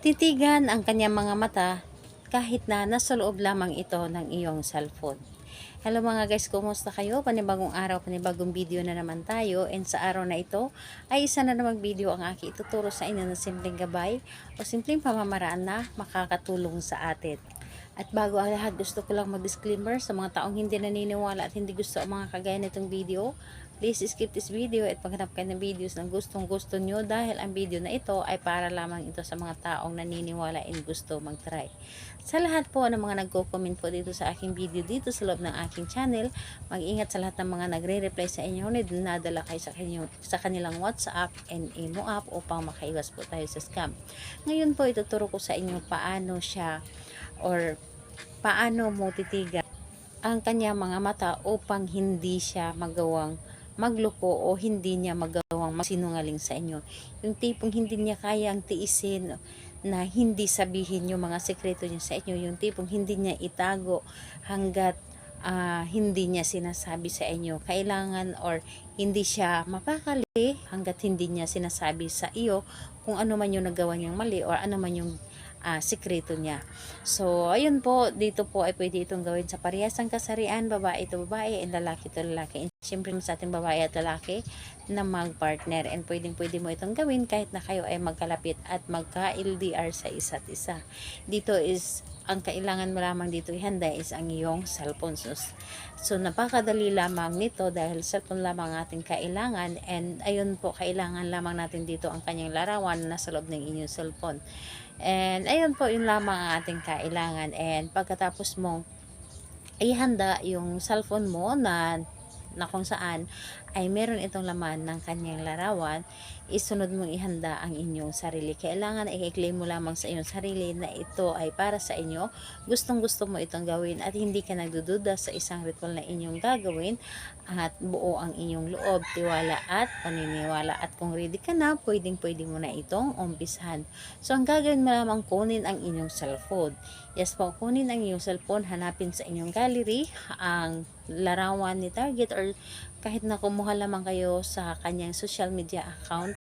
Titigan ang kanyang mga mata kahit na nasa loob lamang ito ng iyong cellphone. Hello mga guys, kumusta kayo? Panibagong araw, panibagong video na naman tayo. And sa araw na ito ay isa na namang video ang aking ituturo sa inyo na simpleng gabay o simpleng pamamaraan na makakatulong sa atin. At bago ang lahat, gusto ko lang mag-disclaimer sa mga taong hindi naniniwala at hindi gusto ang mga kagaya nitong video. Please skip this video at paghanap kayo ng videos na gustong gusto nyo dahil ang video na ito ay para lamang ito sa mga taong naniniwala and gusto mag-try. Sa lahat po ng mga nagko-comment po dito sa aking video dito sa loob ng aking channel, mag-ingat sa lahat ng mga nagre-reply sa inyo na dinadala kayo sa kanilang WhatsApp and imo app upang makaiwas po tayo sa scam. Ngayon po ituturo ko sa inyo paano siya or paano mo titigan ang kanyang mga mata upang hindi siya magawang magloko o hindi niya magawang magsinungaling sa inyo. Yung tipong hindi niya kayang tiisin na hindi sabihin yung mga sekreto niya sa inyo. Yung tipong hindi niya itago hanggat hindi niya sinasabi sa inyo. Kailangan or hindi siya mapakali hanggat hindi niya sinasabi sa iyo kung ano man yung nagawa niyang mali or ano man yung sikreto niya. So, ayun po, dito po ay pwede itong gawin sa parehasang kasarian, babae ito babae, and lalaki ito lalaki. And syempre sa ating babae at lalaki na mag-partner. And pwede mo itong gawin kahit na kayo ay magkalapit at magka-LDR sa isa't isa. Dito is, ang kailangan mo lamang dito ihanda is ang iyong cellphone. So napakadali lamang nito dahil cellphone lamang ang ating kailangan. And ayun po, kailangan lamang natin dito ang kanyang larawan na nasa loob ng inyong cellphone. And ayun po, yun lamang ang ating kailangan. And pagkatapos mong ihanda yung cellphone mo na kung saan ay meron itong laman ng kanyang larawan, isunod mong ihanda ang inyong sarili. Kailangan i-claim mo lamang sa iyong sarili na ito ay para sa inyo. Gustong gusto mo itong gawin at hindi ka nagdududa sa isang ritual na inyong gagawin at buo ang inyong loob, tiwala at paniniwala. At kung ready ka na, pwede mo na itong umpisahan. So ang gagawin mo lamang, kunin ang inyong cellphone. Yes po, kunin ang inyong cellphone, hanapin sa inyong gallery ang larawan ni target or kahit na kumuha lamang kayo sa kanyang social media account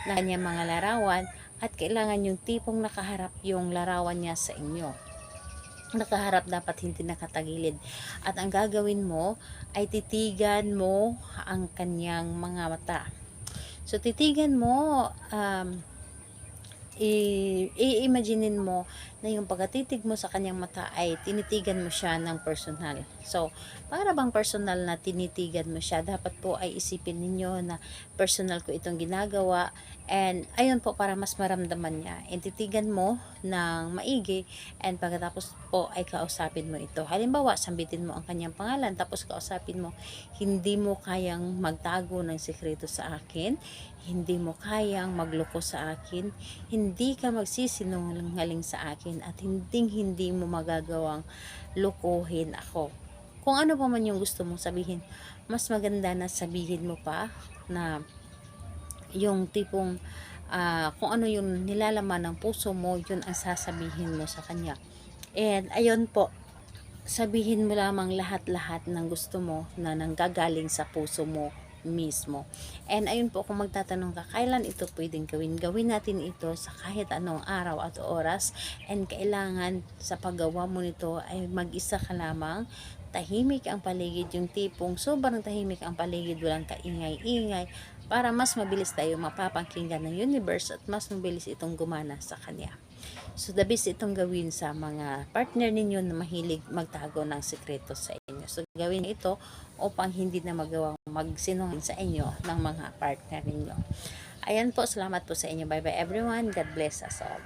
na kanyang mga larawan at kailangan yung tipong nakaharap yung larawan niya sa inyo. Nakaharap, dapat hindi nakatagilid. At ang gagawin mo ay titigan mo ang kanyang mga mata. So titigan mo, i-imaginein mo na yung pagkatitig mo sa kanyang mata ay tinitigan mo siya ng personal. So, para bang personal na tinitigan mo siya, dapat po ay isipin ninyo na personal ko itong ginagawa. And ayun po, para mas maramdaman niya. And titigan mo ng maigi and pagkatapos po ay kausapin mo ito. Halimbawa, sambitin mo ang kanyang pangalan tapos kausapin mo, hindi mo kayang magtago ng sekreto sa akin, hindi mo kayang magloko sa akin, hindi ka magsisinungaling sa akin at hindi mo magagawang lokohin ako. Kung ano pa man yung gusto mong sabihin, mas maganda na sabihin mo pa na yung tipong kung ano yung nilalaman ng puso mo, yun ang sasabihin mo sa kanya. And ayun po, sabihin mo lamang lahat-lahat ng gusto mo na nanggagaling sa puso mo mismo. And ayun po, kung magtatanong ka kailan ito pwedeng gawin natin ito sa kahit anong araw at oras. And kailangan sa paggawa mo nito ay mag-isa ka lamang, tahimik ang paligid, yung tipong sobrang tahimik ang paligid, walang kaingay-ingay, para mas mabilis tayo mapapakinggan ng universe at mas mabilis itong gumana sa kanya. So the best itong gawin sa mga partner ninyo na mahilig magtago ng sekreto sa inyo. So gawin ito upang hindi na magawang magsinungaling sa inyo ng mga partner ninyo. Ayan po, salamat po sa inyo. Bye bye everyone. God bless us all.